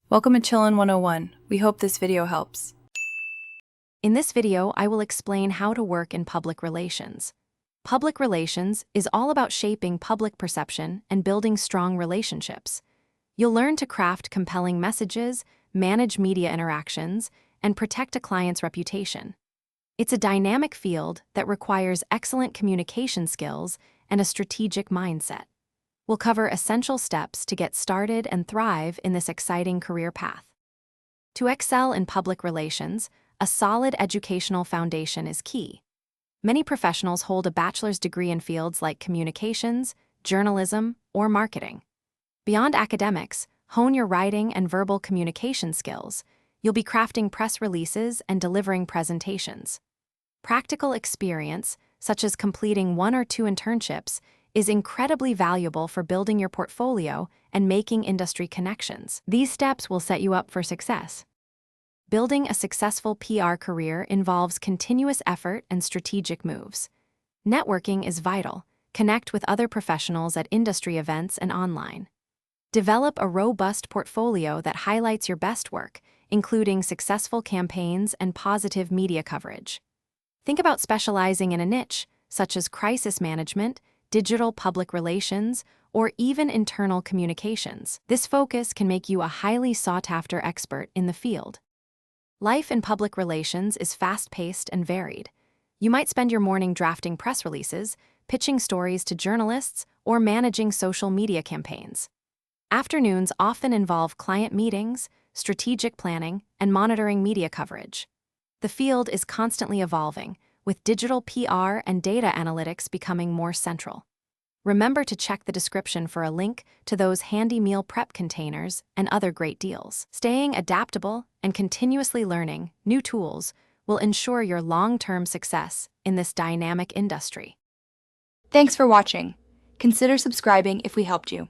Welcome to Chillin' 101. We hope this video helps. In this video, I will explain how to work in public relations. Public relations is all about shaping public perception and building strong relationships. You'll learn to craft compelling messages, manage media interactions, and protect a client's reputation. It's a dynamic field that requires excellent communication skills and a strategic mindset. We'll cover essential steps to get started and thrive in this exciting career path. To excel in public relations, a solid educational foundation is key. Many professionals hold a bachelor's degree in fields like communications, journalism, or marketing. Beyond academics, hone your writing and verbal communication skills. You'll be crafting press releases and delivering presentations. Practical experience, such as completing 1 or 2 internships, is incredibly valuable for building your portfolio and making industry connections. These steps will set you up for success. Building a successful PR career involves continuous effort and strategic moves. Networking is vital. Connect with other professionals at industry events and online. Develop a robust portfolio that highlights your best work, including successful campaigns and positive media coverage. Think about specializing in a niche, such as crisis management, digital public relations, or even internal communications. This focus can make you a highly sought-after expert in the field. Life in public relations is fast-paced and varied. You might spend your morning drafting press releases, pitching stories to journalists, or managing social media campaigns. Afternoons often involve client meetings, strategic planning, and monitoring media coverage. The field is constantly evolving, with digital PR and data analytics becoming more central. Remember to check the description for a link to those handy meal prep containers and other great deals. Staying adaptable and continuously learning new tools will ensure your long-term success in this dynamic industry. Thanks for watching. Consider subscribing if we helped you.